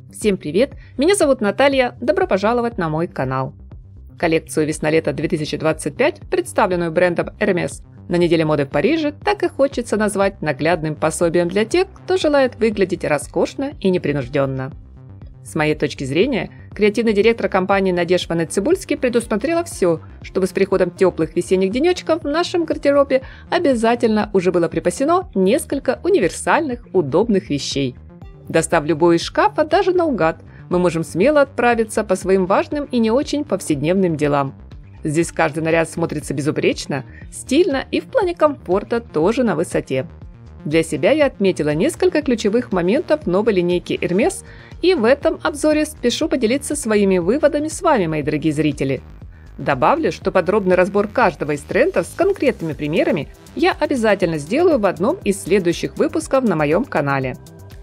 Всем привет! Меня зовут Наталья, добро пожаловать на мой канал. Коллекцию весна-лето 2025, представленную брендом Hermès на неделе моды в Париже, так и хочется назвать наглядным пособием для тех, кто желает выглядеть роскошно и непринужденно. С моей точки зрения, креативный директор компании Надежда Ванет-Цибульский предусмотрела все, чтобы с приходом теплых весенних денечков в нашем гардеробе обязательно уже было припасено несколько универсальных, удобных вещей. Достав любой из шкафа, даже наугад, мы можем смело отправиться по своим важным и не очень повседневным делам. Здесь каждый наряд смотрится безупречно, стильно и в плане комфорта тоже на высоте. Для себя я отметила несколько ключевых моментов новой линейки Hermès, и в этом обзоре спешу поделиться своими выводами с вами, мои дорогие зрители. Добавлю, что подробный разбор каждого из трендов с конкретными примерами я обязательно сделаю в одном из следующих выпусков на моем канале.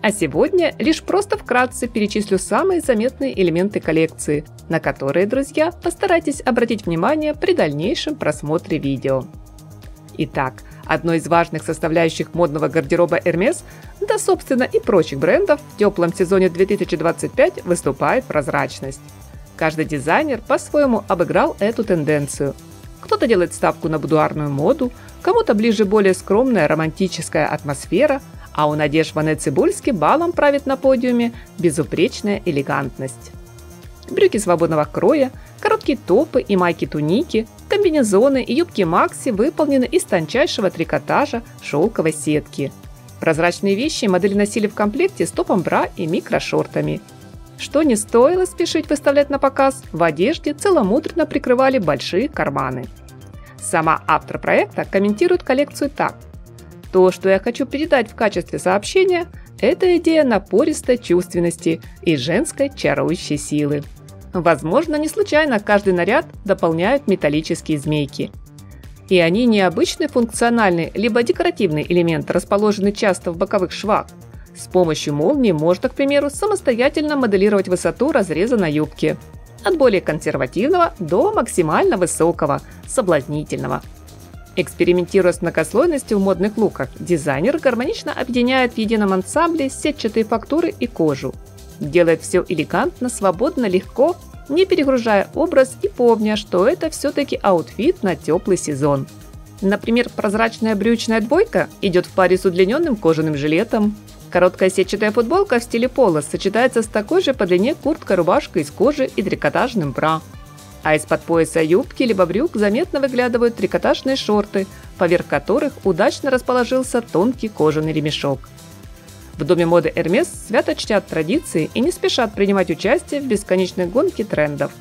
А сегодня лишь просто вкратце перечислю самые заметные элементы коллекции, на которые, друзья, постарайтесь обратить внимание при дальнейшем просмотре видео. Итак, одной из важных составляющих модного гардероба Hermès, да собственно и прочих брендов, в теплом сезоне 2025 выступает прозрачность. Каждый дизайнер по-своему обыграл эту тенденцию. Кто-то делает ставку на будуарную моду, кому-то ближе более скромная романтическая атмосфера, а у Надежды Ванет-Цибульский балом правит на подиуме безупречная элегантность. Брюки свободного кроя, короткие топы и майки-туники, комбинезоны и юбки макси выполнены из тончайшего трикотажа шелковой сетки. Прозрачные вещи модели носили в комплекте с топом-бра и микрошортами. Что не стоило спешить выставлять на показ, в одежде целомудренно прикрывали большие карманы. Сама автор проекта комментирует коллекцию так. То, что я хочу передать в качестве сообщения, это идея напористой чувственности и женской чарующей силы. Возможно, не случайно каждый наряд дополняют металлические змейки. И они не обычный функциональный, либо декоративный элемент, расположенный часто в боковых швах. С помощью молнии можно, к примеру, самостоятельно моделировать высоту разреза на юбке. От более консервативного до максимально высокого, соблазнительного. Экспериментируя с многослойностью в модных луках, дизайнер гармонично объединяет в едином ансамбле сетчатые фактуры и кожу. Делает все элегантно, свободно, легко, не перегружая образ и помня, что это все-таки аутфит на теплый сезон. Например, прозрачная брючная двойка идет в паре с удлиненным кожаным жилетом. Короткая сетчатая футболка в стиле поло сочетается с такой же по длине курткой-рубашкой из кожи и трикотажным бра. А из-под пояса юбки либо брюк заметно выглядывают трикотажные шорты, поверх которых удачно расположился тонкий кожаный ремешок. В доме моды Hermès свято чтят традиции и не спешат принимать участие в бесконечной гонке трендов.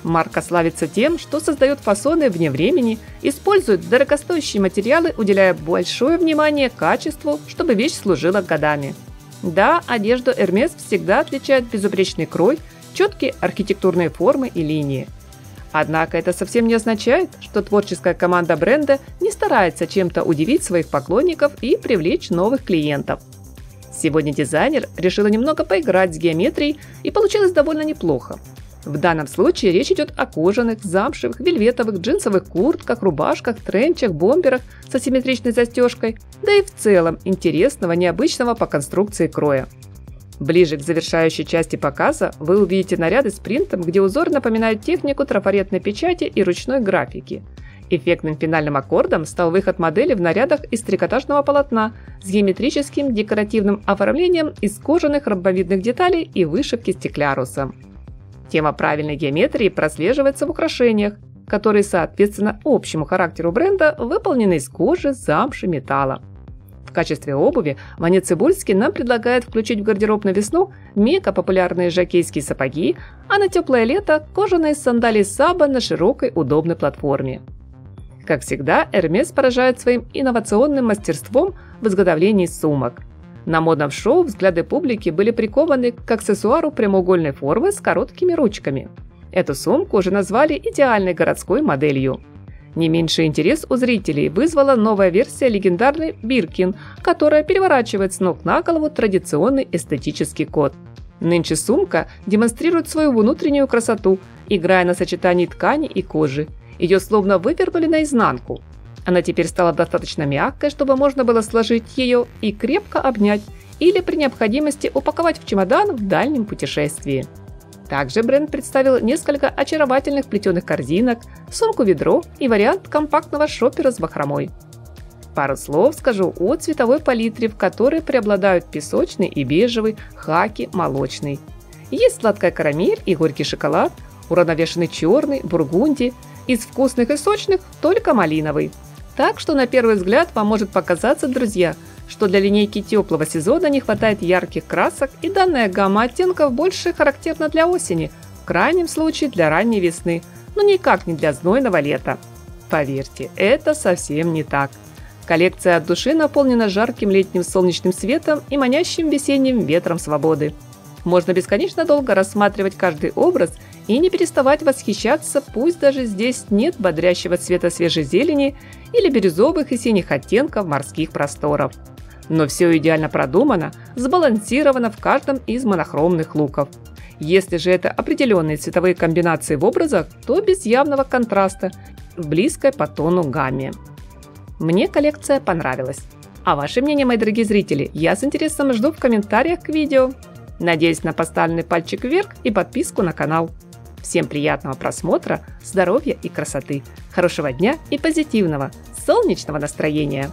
Марка славится тем, что создает фасоны вне времени, использует дорогостоящие материалы, уделяя большое внимание качеству, чтобы вещь служила годами. Да, одежду Hermès всегда отличает безупречный крой, четкие архитектурные формы и линии. Однако это совсем не означает, что творческая команда бренда не старается чем-то удивить своих поклонников и привлечь новых клиентов. Сегодня дизайнер решила немного поиграть с геометрией, и получилось довольно неплохо. В данном случае речь идет о кожаных, замшевых, вельветовых, джинсовых куртках, рубашках, тренчах, бомберах с асимметричной застежкой, да и в целом интересного, необычного по конструкции кроя. Ближе к завершающей части показа вы увидите наряды с принтом, где узоры напоминают технику трафаретной печати и ручной графики. Эффектным финальным аккордом стал выход модели в нарядах из трикотажного полотна с геометрическим декоративным оформлением из кожаных ромбовидных деталей и вышивки стеклярусом. Тема правильной геометрии прослеживается в украшениях, которые, соответственно общему характеру бренда, выполнены из кожи, замши, металла. В качестве обуви Ванет-Цибульский нам предлагает включить в гардероб на весну мега-популярные жокейские сапоги, а на теплое лето кожаные сандалии Саба на широкой удобной платформе. Как всегда, Hermès поражает своим инновационным мастерством в изготовлении сумок. На модном шоу взгляды публики были прикованы к аксессуару прямоугольной формы с короткими ручками. Эту сумку уже назвали идеальной городской моделью. Не меньший интерес у зрителей вызвала новая версия легендарной Биркин, которая переворачивает с ног на голову традиционный эстетический код. Нынче сумка демонстрирует свою внутреннюю красоту, играя на сочетании ткани и кожи. Ее словно вывернули наизнанку. Она теперь стала достаточно мягкой, чтобы можно было сложить ее и крепко обнять, или при необходимости упаковать в чемодан в дальнем путешествии. Также бренд представил несколько очаровательных плетеных корзинок, сумку-ведро и вариант компактного шопера с бахромой. Пару слов скажу о цветовой палитре, в которой преобладают песочный и бежевый, хаки, молочный. Есть сладкая карамель и горький шоколад, уравновешенный черный, бургунди, из вкусных и сочных только малиновый. Так что на первый взгляд вам может показаться, друзья, что для линейки теплого сезона не хватает ярких красок, и данная гамма оттенков больше характерна для осени, в крайнем случае для ранней весны, но никак не для знойного лета. Поверьте, это совсем не так. Коллекция от души наполнена жарким летним солнечным светом и манящим весенним ветром свободы. Можно бесконечно долго рассматривать каждый образ и не переставать восхищаться, пусть даже здесь нет бодрящего цвета свежей зелени или бирюзовых и синих оттенков морских просторов. Но все идеально продумано, сбалансировано в каждом из монохромных луков. Если же это определенные цветовые комбинации в образах, то без явного контраста, в близкой по тону гамме. Мне коллекция понравилась. А ваше мнение, мои дорогие зрители, я с интересом жду в комментариях к видео. Надеюсь на поставленный пальчик вверх и подписку на канал. Всем приятного просмотра, здоровья и красоты, хорошего дня и позитивного, солнечного настроения!